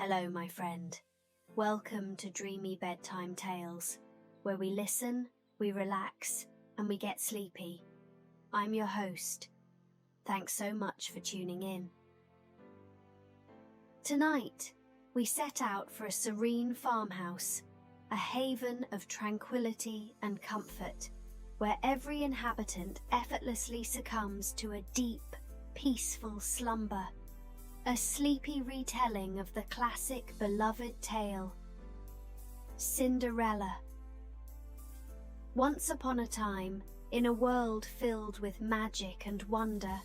Hello, my friend. Welcome to Dreamy Bedtime Tales, where we listen, we relax, and we get sleepy. I'm your host. Thanks so much for tuning in. Tonight, we set out for a serene farmhouse, a haven of tranquility and comfort, where every inhabitant effortlessly succumbs to a deep, peaceful slumber. A sleepy retelling of the classic beloved tale, Cinderella. Once upon a time, in a world filled with magic and wonder,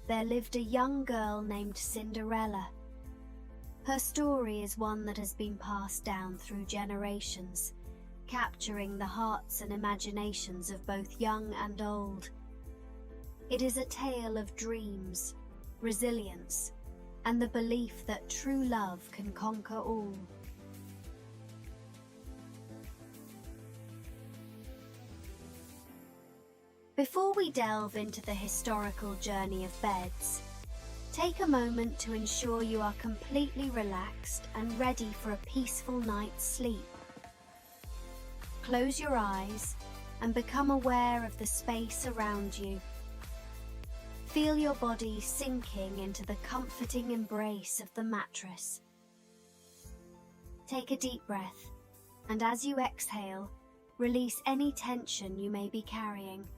there lived a young girl named Cinderella. Her story is one that has been passed down through generations, capturing the hearts and imaginations of both young and old. It is a tale of dreams, resilience, and the belief that true love can conquer all. Before we delve into the historical journey of beds, take a moment to ensure you are completely relaxed and ready for a peaceful night's sleep. Close your eyes and become aware of the space around you. Feel your body sinking into the comforting embrace of the mattress. Take a deep breath, and as you exhale, release any tension you may be carrying.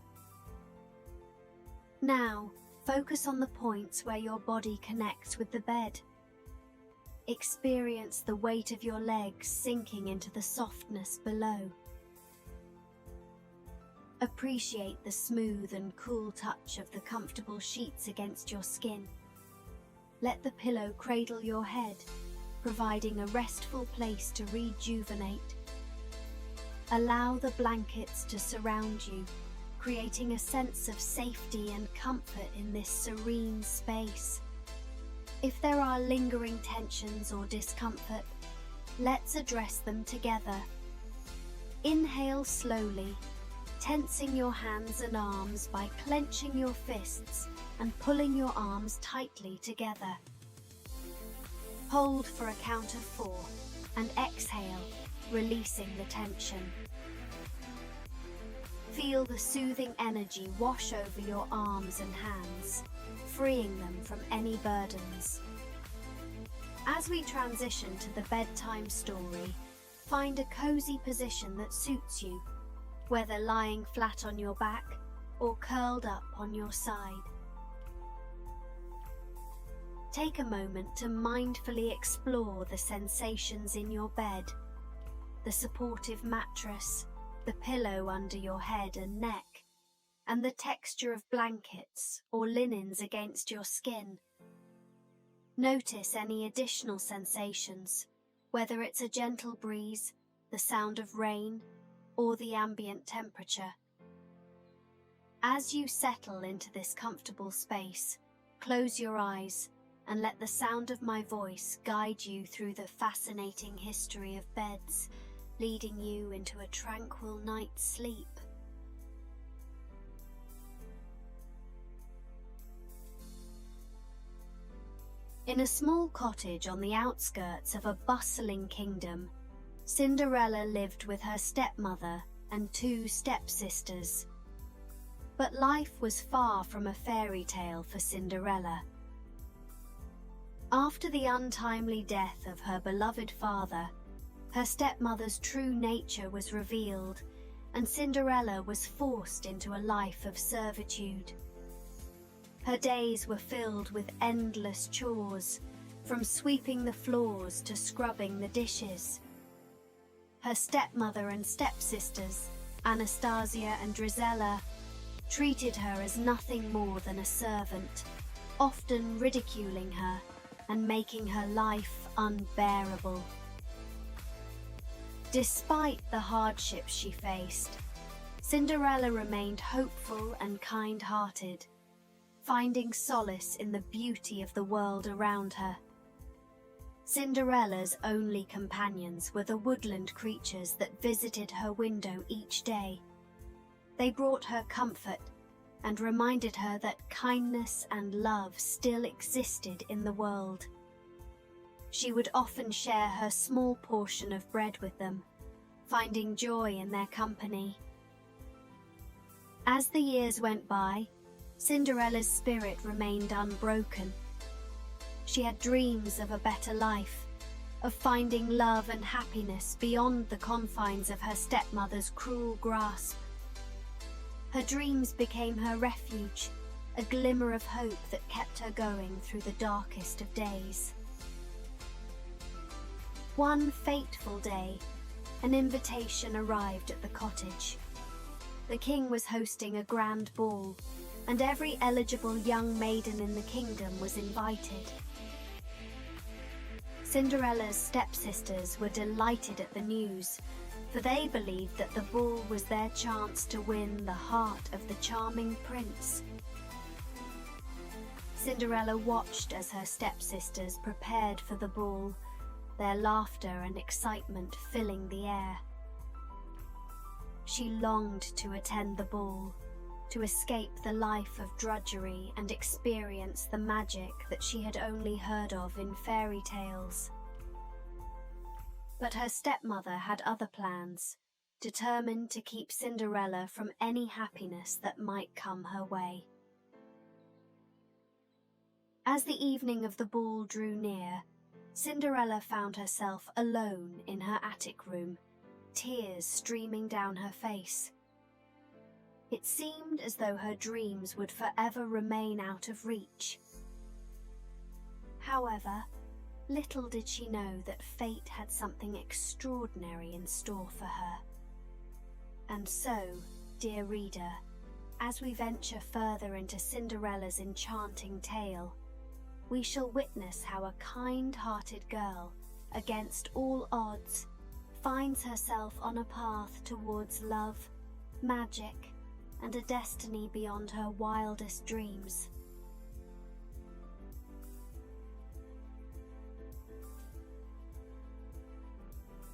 Now, focus on the points where your body connects with the bed. Experience the weight of your legs sinking into the softness below. Appreciate the smooth and cool touch of the comfortable sheets against your skin. Let the pillow cradle your head, providing a restful place to rejuvenate. Allow the blankets to surround you, creating a sense of safety and comfort in this serene space. If there are lingering tensions or discomfort, let's address them together. Inhale slowly, tensing your hands and arms by clenching your fists and pulling your arms tightly together. Hold for a count of 4 and exhale, releasing the tension. Feel the soothing energy wash over your arms and hands, freeing them from any burdens. As we transition to the bedtime story, find a cozy position that suits you, whether lying flat on your back or curled up on your side. Take a moment to mindfully explore the sensations in your bed, the supportive mattress, the pillow under your head and neck, and the texture of blankets or linens against your skin. Notice any additional sensations, whether it's a gentle breeze, the sound of rain, or the ambient temperature. As you settle into this comfortable space, close your eyes and let the sound of my voice guide you through the fascinating history of beds, leading you into a tranquil night's sleep. In a small cottage on the outskirts of a bustling kingdom, Cinderella lived with her stepmother and 2 stepsisters. But life was far from a fairy tale for Cinderella. After the untimely death of her beloved father, her stepmother's true nature was revealed, and Cinderella was forced into a life of servitude. Her days were filled with endless chores, from sweeping the floors to scrubbing the dishes. Her stepmother and stepsisters, Anastasia and Drizella, treated her as nothing more than a servant, often ridiculing her and making her life unbearable. Despite the hardships she faced, Cinderella remained hopeful and kind-hearted, finding solace in the beauty of the world around her. Cinderella's only companions were the woodland creatures that visited her window each day. They brought her comfort and reminded her that kindness and love still existed in the world. She would often share her small portion of bread with them, finding joy in their company. As the years went by, Cinderella's spirit remained unbroken. She had dreams of a better life, of finding love and happiness beyond the confines of her stepmother's cruel grasp. Her dreams became her refuge, a glimmer of hope that kept her going through the darkest of days. One fateful day, an invitation arrived at the cottage. The king was hosting a grand ball, and every eligible young maiden in the kingdom was invited. Cinderella's stepsisters were delighted at the news, for they believed that the ball was their chance to win the heart of the charming prince. Cinderella watched as her stepsisters prepared for the ball, their laughter and excitement filling the air. She longed to attend the ball, to escape the life of drudgery and experience the magic that she had only heard of in fairy tales. But her stepmother had other plans, determined to keep Cinderella from any happiness that might come her way. As the evening of the ball drew near, Cinderella found herself alone in her attic room, tears streaming down her face. It seemed as though her dreams would forever remain out of reach. However, little did she know that fate had something extraordinary in store for her. And so, dear reader, as we venture further into Cinderella's enchanting tale, we shall witness how a kind-hearted girl, against all odds, finds herself on a path towards love, magic, and a destiny beyond her wildest dreams.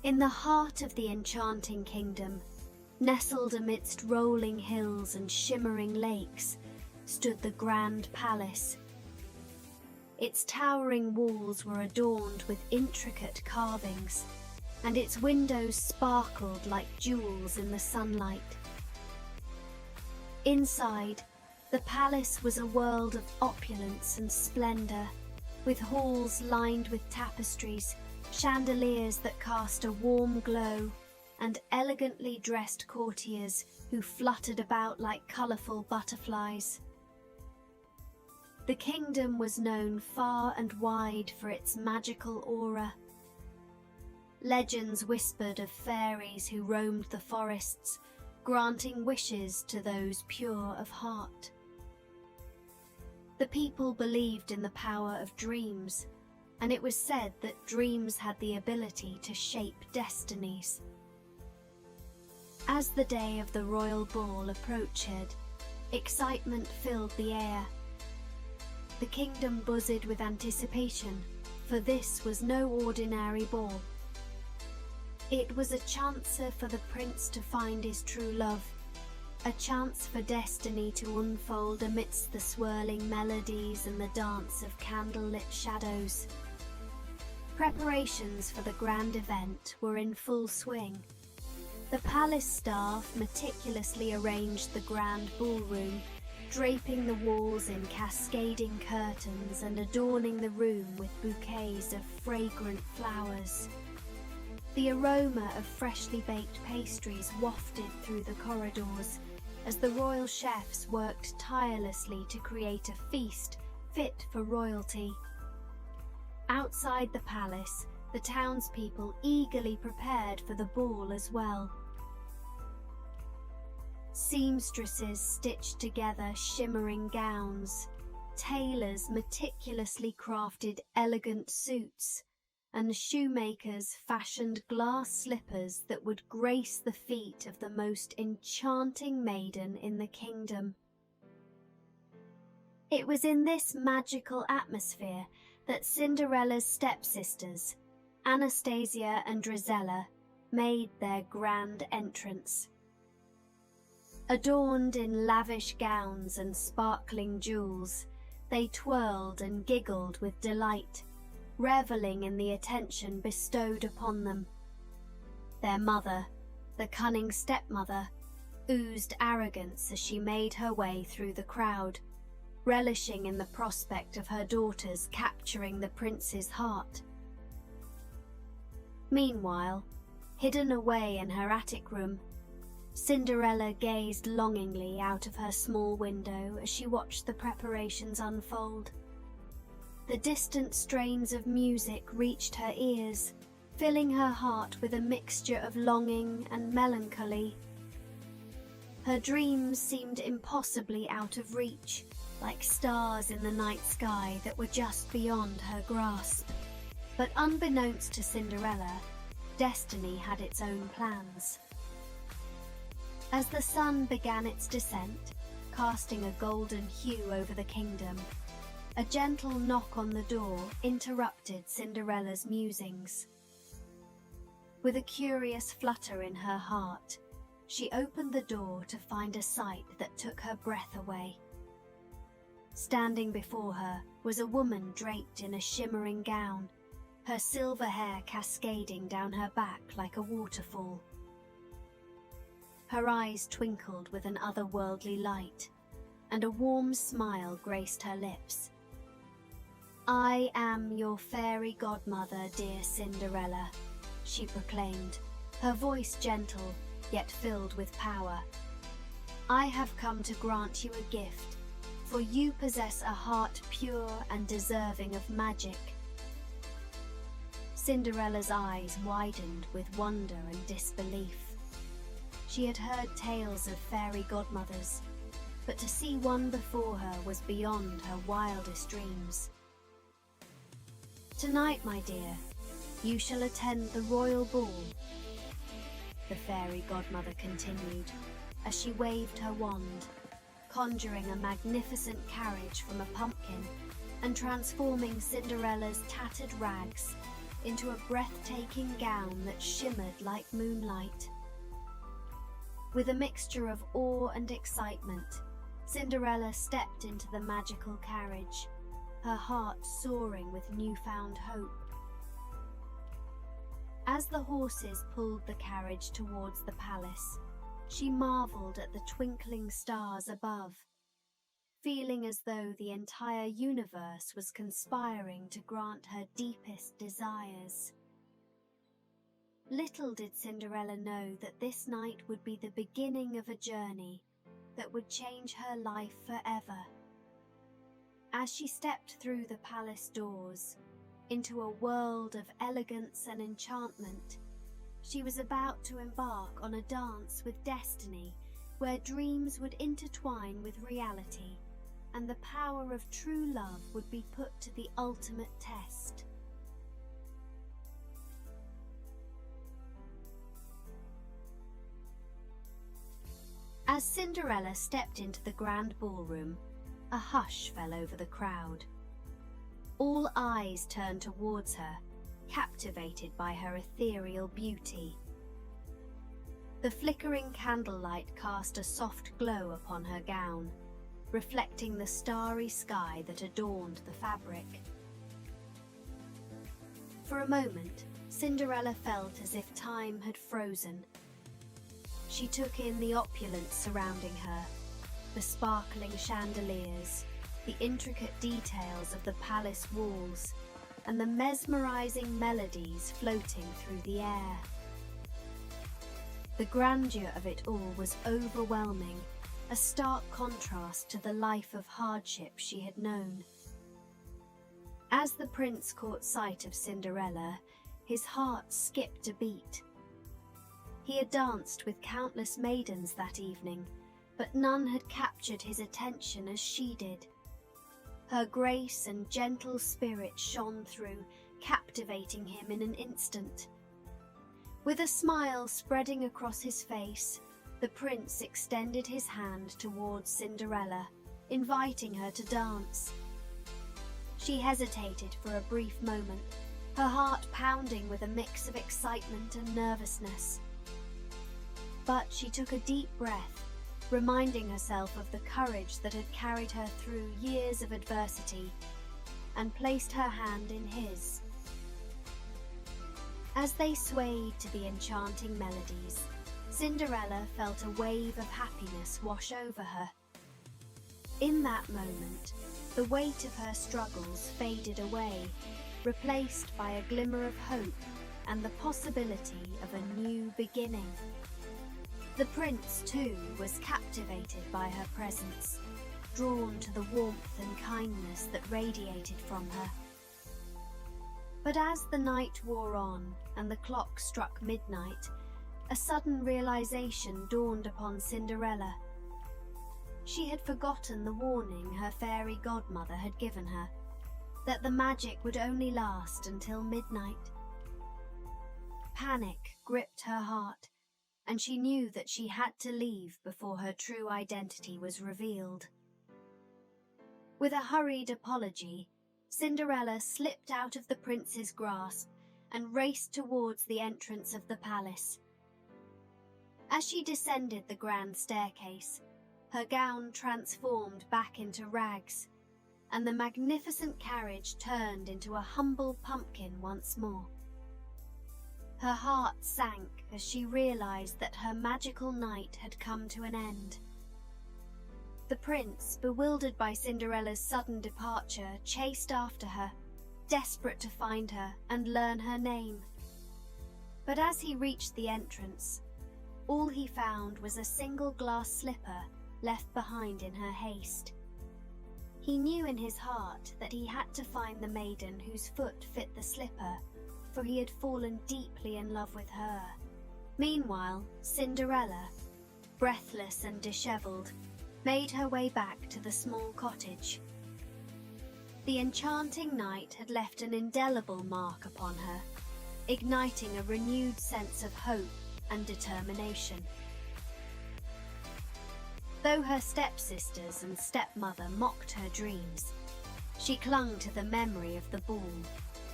In the heart of the Enchanting Kingdom, nestled amidst rolling hills and shimmering lakes, stood the grand palace. Its towering walls were adorned with intricate carvings, and its windows sparkled like jewels in the sunlight. Inside, the palace was a world of opulence and splendor, with halls lined with tapestries, chandeliers that cast a warm glow, and elegantly dressed courtiers who fluttered about like colorful butterflies. The kingdom was known far and wide for its magical aura. Legends whispered of fairies who roamed the forests, granting wishes to those pure of heart. The people believed in the power of dreams, and it was said that dreams had the ability to shape destinies. As the day of the royal ball approached, excitement filled the air. The kingdom buzzed with anticipation, for this was no ordinary ball. It was a chance for the prince to find his true love, a chance for destiny to unfold amidst the swirling melodies and the dance of candlelit shadows. Preparations for the grand event were in full swing. The palace staff meticulously arranged the grand ballroom, draping the walls in cascading curtains and adorning the room with bouquets of fragrant flowers. The aroma of freshly baked pastries wafted through the corridors as the royal chefs worked tirelessly to create a feast fit for royalty. Outside the palace, the townspeople eagerly prepared for the ball as well. Seamstresses stitched together shimmering gowns, tailors meticulously crafted elegant suits, and shoemakers fashioned glass slippers that would grace the feet of the most enchanting maiden in the kingdom. It was in this magical atmosphere that Cinderella's stepsisters, Anastasia and Drizella, made their grand entrance. Adorned in lavish gowns and sparkling jewels, they twirled and giggled with delight, reveling in the attention bestowed upon them. Their mother, the cunning stepmother, oozed arrogance as she made her way through the crowd, relishing in the prospect of her daughters capturing the prince's heart. Meanwhile, hidden away in her attic room, Cinderella gazed longingly out of her small window as she watched the preparations unfold. The distant strains of music reached her ears, filling her heart with a mixture of longing and melancholy. Her dreams seemed impossibly out of reach, like stars in the night sky that were just beyond her grasp. But unbeknownst to Cinderella, destiny had its own plans. As the sun began its descent, casting a golden hue over the kingdom, a gentle knock on the door interrupted Cinderella's musings. With a curious flutter in her heart, she opened the door to find a sight that took her breath away. Standing before her was a woman draped in a shimmering gown, her silver hair cascading down her back like a waterfall. Her eyes twinkled with an otherworldly light, and a warm smile graced her lips. "I am your fairy godmother, dear Cinderella," she proclaimed, her voice gentle, yet filled with power. "I have come to grant you a gift, for you possess a heart pure and deserving of magic." Cinderella's eyes widened with wonder and disbelief. She had heard tales of fairy godmothers, but to see one before her was beyond her wildest dreams. "Tonight, my dear, you shall attend the royal ball," the fairy godmother continued, as she waved her wand, conjuring a magnificent carriage from a pumpkin and transforming Cinderella's tattered rags into a breathtaking gown that shimmered like moonlight. With a mixture of awe and excitement, Cinderella stepped into the magical carriage, her heart soaring with newfound hope. As the horses pulled the carriage towards the palace, she marveled at the twinkling stars above, feeling as though the entire universe was conspiring to grant her deepest desires. Little did Cinderella know that this night would be the beginning of a journey that would change her life forever. As she stepped through the palace doors, into a world of elegance and enchantment, she was about to embark on a dance with destiny where dreams would intertwine with reality and the power of true love would be put to the ultimate test. As Cinderella stepped into the grand ballroom, a hush fell over the crowd. All eyes turned towards her, captivated by her ethereal beauty. The flickering candlelight cast a soft glow upon her gown, reflecting the starry sky that adorned the fabric. For a moment, Cinderella felt as if time had frozen. She took in the opulence surrounding her, the sparkling chandeliers, the intricate details of the palace walls, and the mesmerizing melodies floating through the air. The grandeur of it all was overwhelming, a stark contrast to the life of hardship she had known. As the prince caught sight of Cinderella, his heart skipped a beat. He had danced with countless maidens that evening, but none had captured his attention as she did. Her grace and gentle spirit shone through, captivating him in an instant. With a smile spreading across his face, the prince extended his hand towards Cinderella, inviting her to dance. She hesitated for a brief moment, her heart pounding with a mix of excitement and nervousness. But she took a deep breath, reminding herself of the courage that had carried her through years of adversity, and placed her hand in his, As they swayed to the enchanting melodies, Cinderella felt a wave of happiness wash over her. In that moment, the weight of her struggles faded away, replaced by a glimmer of hope and the possibility of a new beginning. The prince, too, was captivated by her presence, drawn to the warmth and kindness that radiated from her. But as the night wore on and the clock struck midnight, a sudden realization dawned upon Cinderella. She had forgotten the warning her fairy godmother had given her, that the magic would only last until midnight. Panic gripped her heart, and she knew that she had to leave before her true identity was revealed. With a hurried apology, Cinderella slipped out of the prince's grasp and raced towards the entrance of the palace. As she descended the grand staircase, her gown transformed back into rags, and the magnificent carriage turned into a humble pumpkin once more. Her heart sank as she realized that her magical night had come to an end. The prince, bewildered by Cinderella's sudden departure, chased after her, desperate to find her and learn her name. But as he reached the entrance, all he found was a single glass slipper left behind in her haste. He knew in his heart that he had to find the maiden whose foot fit the slipper, for he had fallen deeply in love with her. Meanwhile, Cinderella, breathless and dishevelled, made her way back to the small cottage. The enchanting night had left an indelible mark upon her, igniting a renewed sense of hope and determination. Though her stepsisters and stepmother mocked her dreams, she clung to the memory of the ball,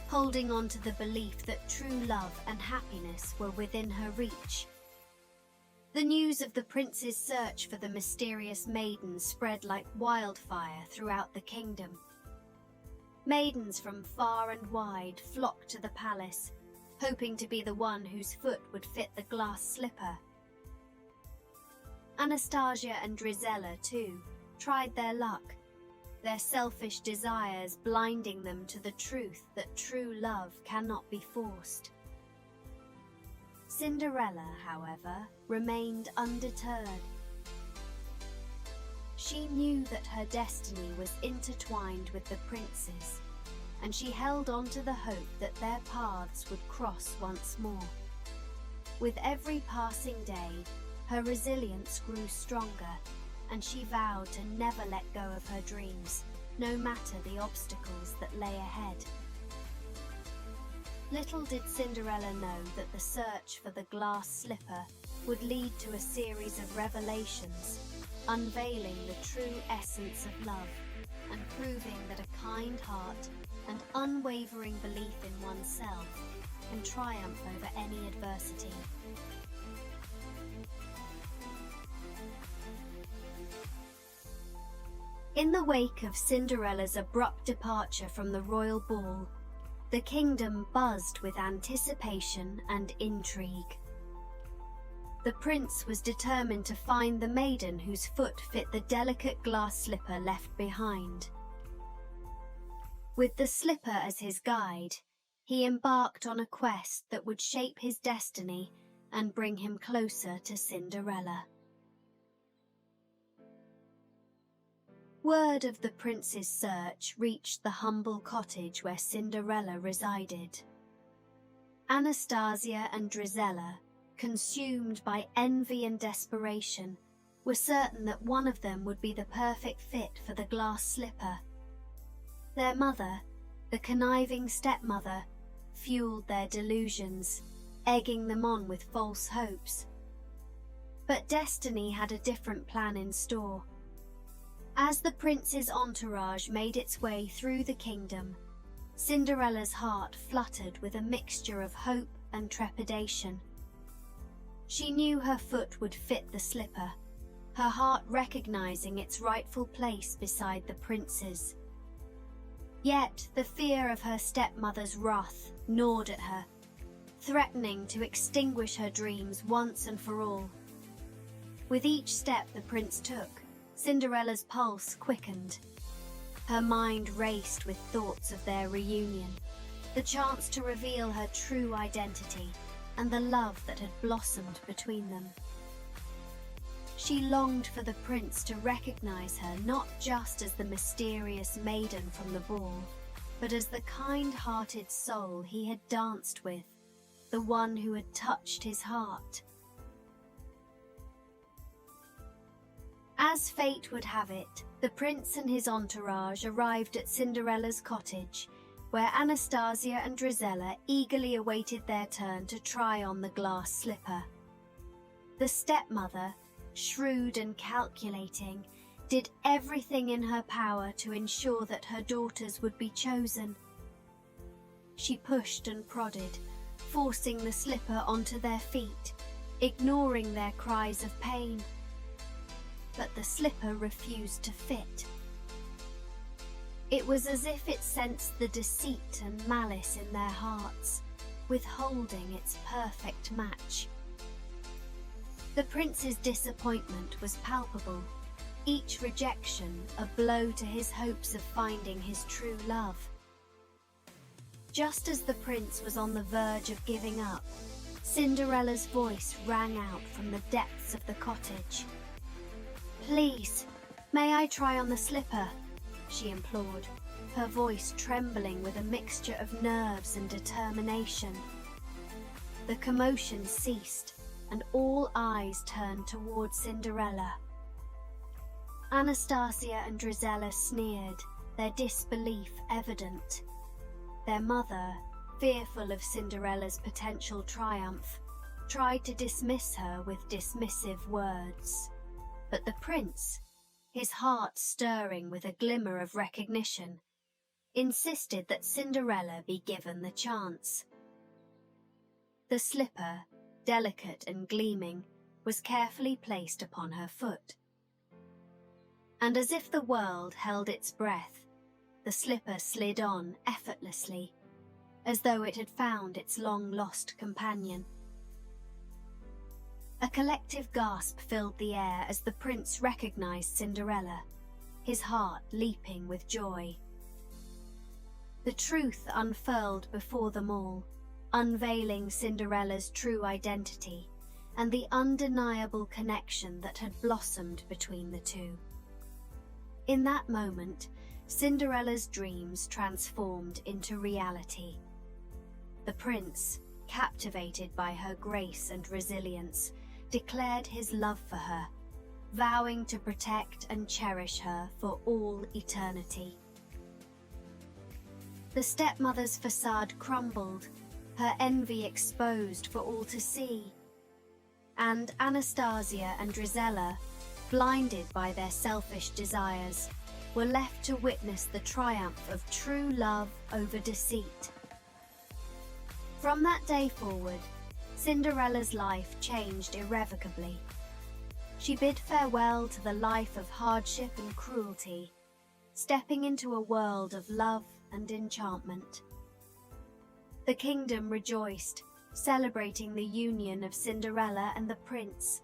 holding on to the belief that true love and happiness were within her reach. The news of the prince's search for the mysterious maiden spread like wildfire throughout the kingdom. Maidens from far and wide flocked to the palace, hoping to be the one whose foot would fit the glass slipper. Anastasia and Drizella, too, tried their luck, their selfish desires blinding them to the truth that true love cannot be forced. Cinderella, however, remained undeterred. She knew that her destiny was intertwined with the prince's, and she held on to the hope that their paths would cross once more. With every passing day, her resilience grew stronger, and she vowed to never let go of her dreams, no matter the obstacles that lay ahead. Little did Cinderella know that the search for the glass slipper would lead to a series of revelations, unveiling the true essence of love and proving that a kind heart and unwavering belief in oneself can triumph over any adversity. In the wake of Cinderella's abrupt departure from the royal ball, the kingdom buzzed with anticipation and intrigue. The prince was determined to find the maiden whose foot fit the delicate glass slipper left behind. With the slipper as his guide, he embarked on a quest that would shape his destiny and bring him closer to Cinderella. Word of the prince's search reached the humble cottage where Cinderella resided. Anastasia and Drizella, consumed by envy and desperation, were certain that one of them would be the perfect fit for the glass slipper. Their mother, the conniving stepmother, fueled their delusions, egging them on with false hopes. But destiny had a different plan in store. As the prince's entourage made its way through the kingdom, Cinderella's heart fluttered with a mixture of hope and trepidation. She knew her foot would fit the slipper, her heart recognizing its rightful place beside the prince's. Yet the fear of her stepmother's wrath gnawed at her, threatening to extinguish her dreams once and for all. With each step the prince took, Cinderella's pulse quickened. Her mind raced with thoughts of their reunion, the chance to reveal her true identity, and the love that had blossomed between them. She longed for the prince to recognize her not just as the mysterious maiden from the ball, but as the kind-hearted soul he had danced with, the one who had touched his heart. As fate would have it, the prince and his entourage arrived at Cinderella's cottage, where Anastasia and Drizella eagerly awaited their turn to try on the glass slipper. The stepmother, shrewd and calculating, did everything in her power to ensure that her daughters would be chosen. She pushed and prodded, forcing the slipper onto their feet, ignoring their cries of pain. But the slipper refused to fit. It was as if it sensed the deceit and malice in their hearts, withholding its perfect match. The prince's disappointment was palpable, each rejection a blow to his hopes of finding his true love. Just as the prince was on the verge of giving up, Cinderella's voice rang out from the depths of the cottage. "Please, may I try on the slipper?" she implored, her voice trembling with a mixture of nerves and determination. The commotion ceased, and all eyes turned toward Cinderella. Anastasia and Drizella sneered, their disbelief evident. Their mother, fearful of Cinderella's potential triumph, tried to dismiss her with dismissive words. But the prince, his heart stirring with a glimmer of recognition, insisted that Cinderella be given the chance. The slipper, delicate and gleaming, was carefully placed upon her foot. And as if the world held its breath, the slipper slid on effortlessly, as though it had found its long-lost companion. A collective gasp filled the air as the prince recognized Cinderella, his heart leaping with joy. The truth unfurled before them all, unveiling Cinderella's true identity and the undeniable connection that had blossomed between the two. In that moment, Cinderella's dreams transformed into reality. The prince, captivated by her grace and resilience, declared his love for her, vowing to protect and cherish her for all eternity. The stepmother's facade crumbled, her envy exposed for all to see. And Anastasia and Drizella, blinded by their selfish desires, were left to witness the triumph of true love over deceit. From that day forward, Cinderella's life changed irrevocably. She bid farewell to the life of hardship and cruelty, stepping into a world of love and enchantment. The kingdom rejoiced, celebrating the union of Cinderella and the prince,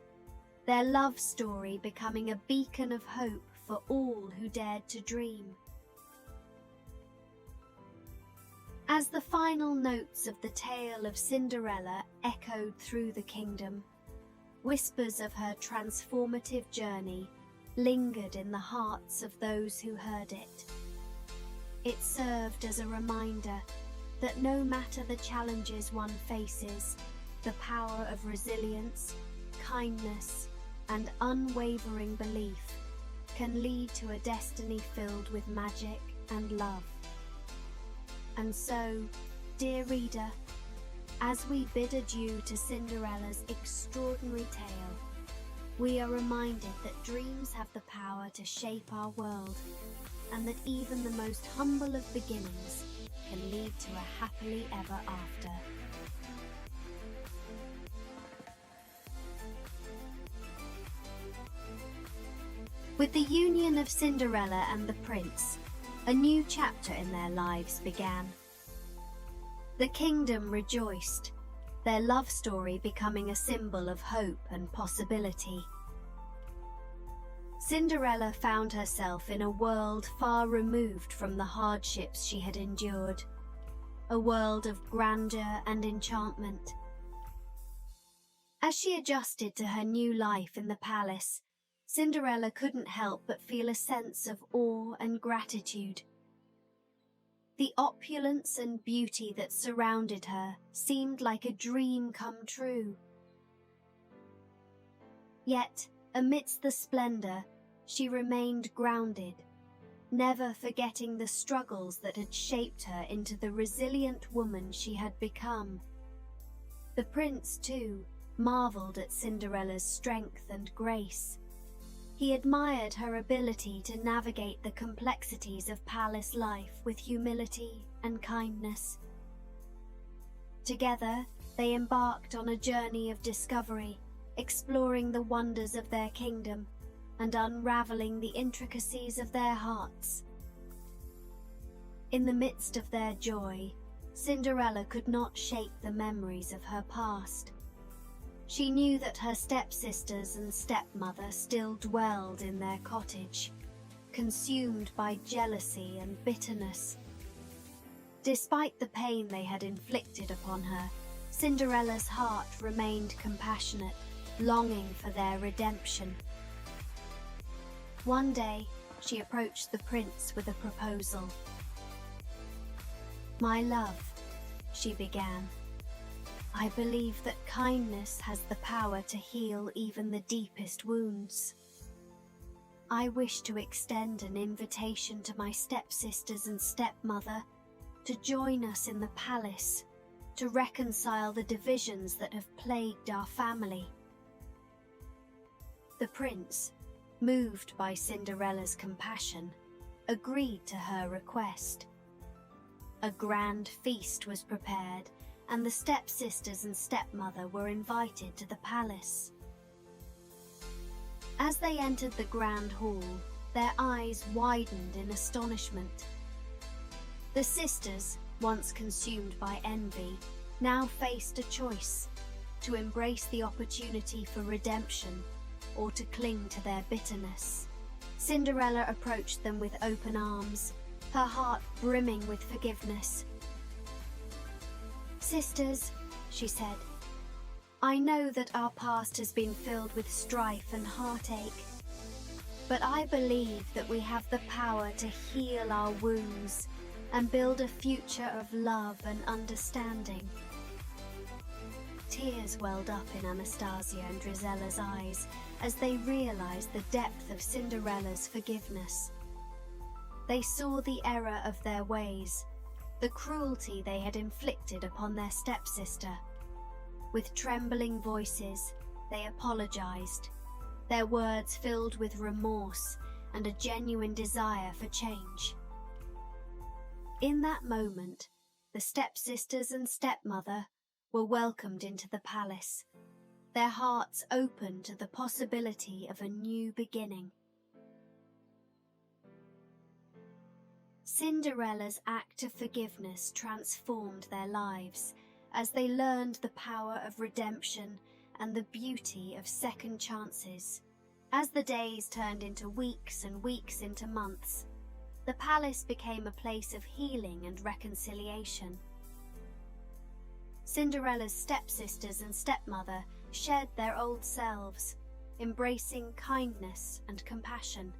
their love story becoming a beacon of hope for all who dared to dream. As the final notes of the tale of Cinderella echoed through the kingdom, whispers of her transformative journey lingered in the hearts of those who heard it. It served as a reminder that no matter the challenges one faces, the power of resilience, kindness, and unwavering belief can lead to a destiny filled with magic and love. And so, dear reader, as we bid adieu to Cinderella's extraordinary tale, we are reminded that dreams have the power to shape our world, and that even the most humble of beginnings can lead to a happily ever after. With the union of Cinderella and the prince, a new chapter in their lives began. The kingdom rejoiced, their love story becoming a symbol of hope and possibility. Cinderella found herself in a world far removed from the hardships she had endured, a world of grandeur and enchantment. As she adjusted to her new life in the palace, Cinderella couldn't help but feel a sense of awe and gratitude. The opulence and beauty that surrounded her seemed like a dream come true. Yet, amidst the splendor, she remained grounded, never forgetting the struggles that had shaped her into the resilient woman she had become. The prince, too, marveled at Cinderella's strength and grace. He admired her ability to navigate the complexities of palace life with humility and kindness. Together, they embarked on a journey of discovery, exploring the wonders of their kingdom and unraveling the intricacies of their hearts. In the midst of their joy, Cinderella could not shake the memories of her past. She knew that her stepsisters and stepmother still dwelled in their cottage, consumed by jealousy and bitterness. Despite the pain they had inflicted upon her, Cinderella's heart remained compassionate, longing for their redemption. One day, she approached the prince with a proposal. "My love," she began, "I believe that kindness has the power to heal even the deepest wounds. I wish to extend an invitation to my stepsisters and stepmother to join us in the palace, to reconcile the divisions that have plagued our family." The prince, moved by Cinderella's compassion, agreed to her request. A grand feast was prepared, and the stepsisters and stepmother were invited to the palace. As they entered the grand hall, their eyes widened in astonishment. The sisters, once consumed by envy, now faced a choice: to embrace the opportunity for redemption or to cling to their bitterness. Cinderella approached them with open arms, her heart brimming with forgiveness. "Sisters," she said, "I know that our past has been filled with strife and heartache, but I believe that we have the power to heal our wounds and build a future of love and understanding." Tears welled up in Anastasia and Drizella's eyes as they realized the depth of Cinderella's forgiveness. They saw the error of their ways, the cruelty they had inflicted upon their stepsister. With trembling voices, they apologized, their words filled with remorse and a genuine desire for change. In that moment, the stepsisters and stepmother were welcomed into the palace, their hearts open to the possibility of a new beginning. Cinderella's act of forgiveness transformed their lives as they learned the power of redemption and the beauty of second chances. As the days turned into weeks and weeks into months, the palace became a place of healing and reconciliation. Cinderella's stepsisters and stepmother shed their old selves, embracing kindness and compassion.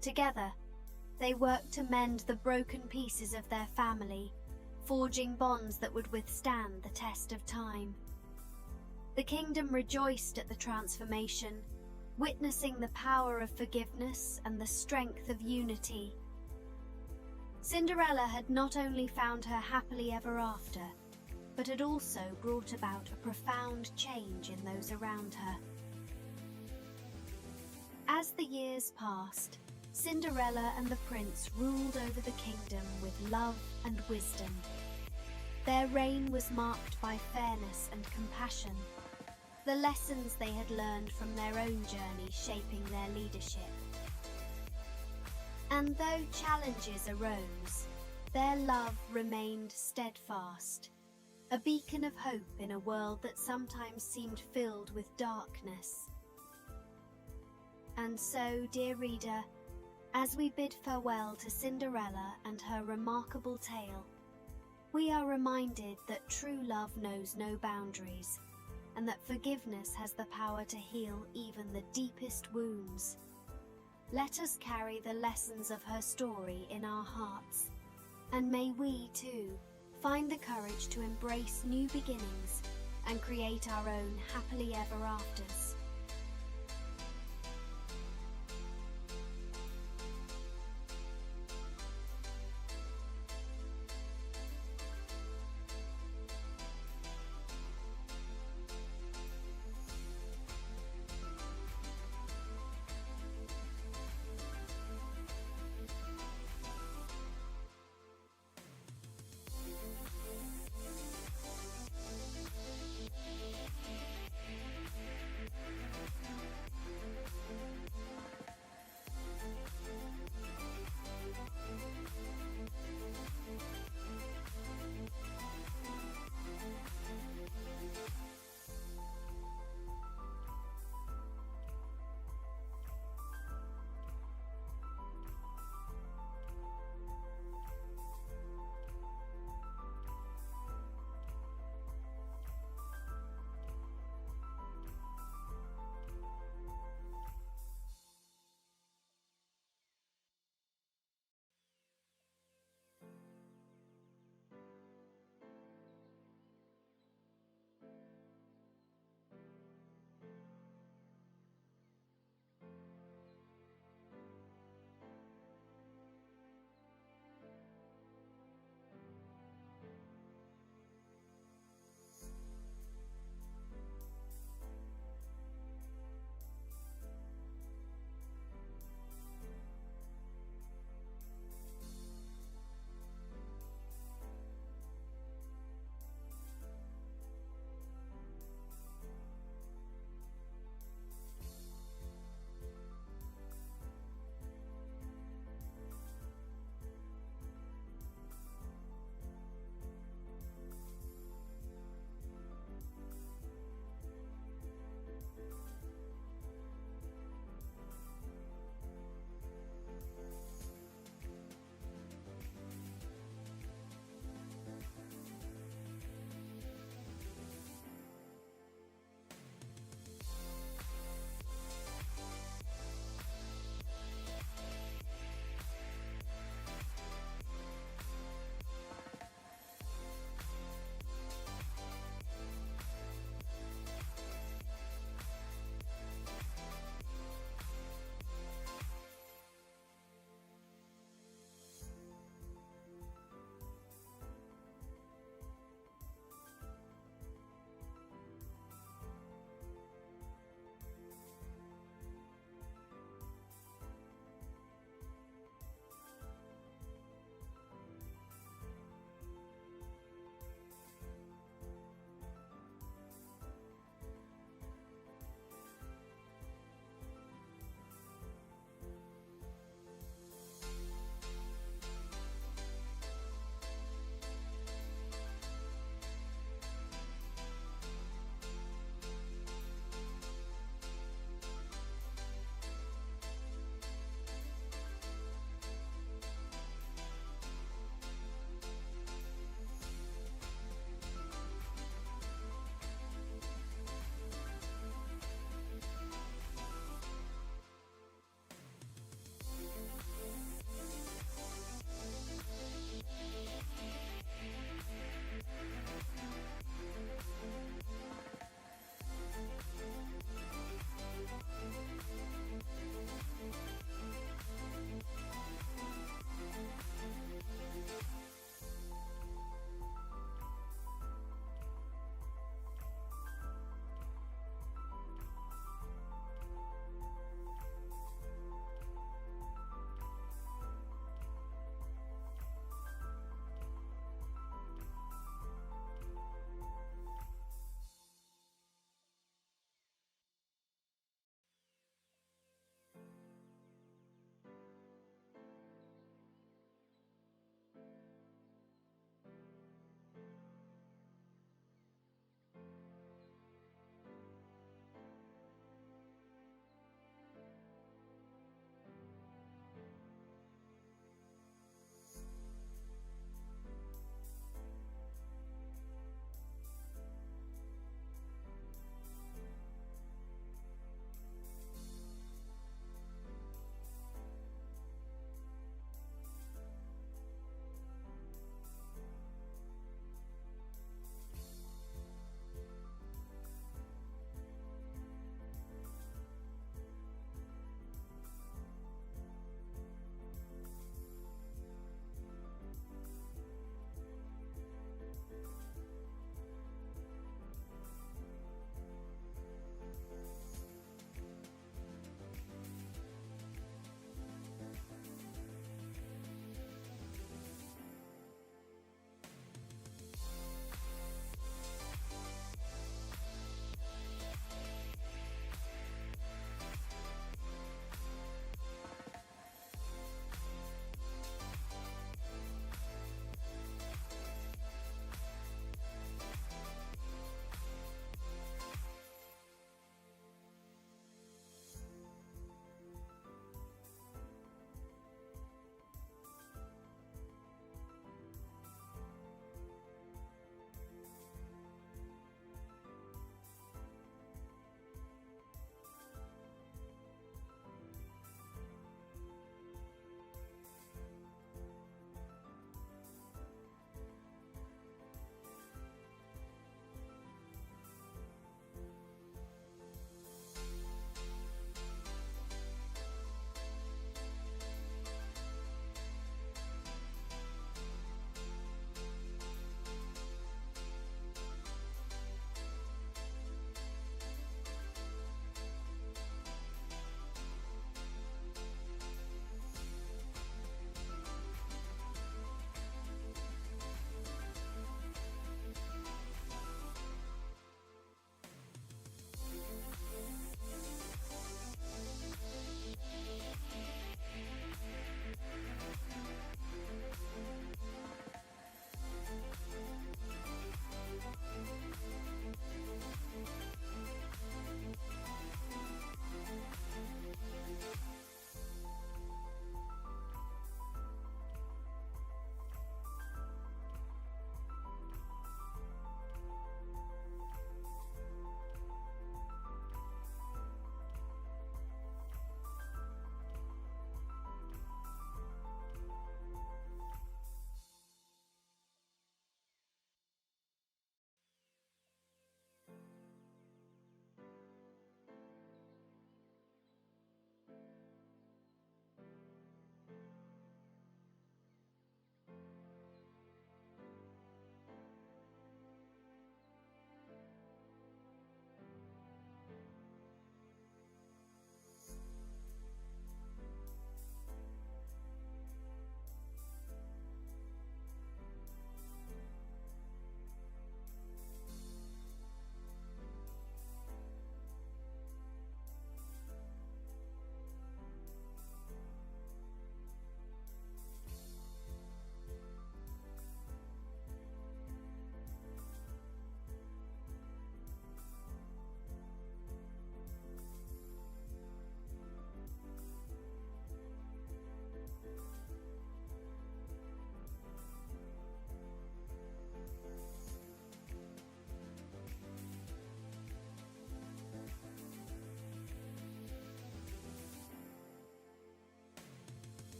Together, they worked to mend the broken pieces of their family, forging bonds that would withstand the test of time. The kingdom rejoiced at the transformation, witnessing the power of forgiveness and the strength of unity. Cinderella had not only found her happily ever after, but had also brought about a profound change in those around her. As the years passed, Cinderella and the prince ruled over the kingdom with love and wisdom. Their reign was marked by fairness and compassion, the lessons they had learned from their own journey shaping their leadership. And though challenges arose, their love remained steadfast. a beacon of hope in a world that sometimes seemed filled with darkness. And so, dear reader, as we bid farewell to Cinderella and her remarkable tale, we are reminded that true love knows no boundaries, and that forgiveness has the power to heal even the deepest wounds. Let us carry the lessons of her story in our hearts, and may we, too, find the courage to embrace new beginnings and create our own happily ever afters.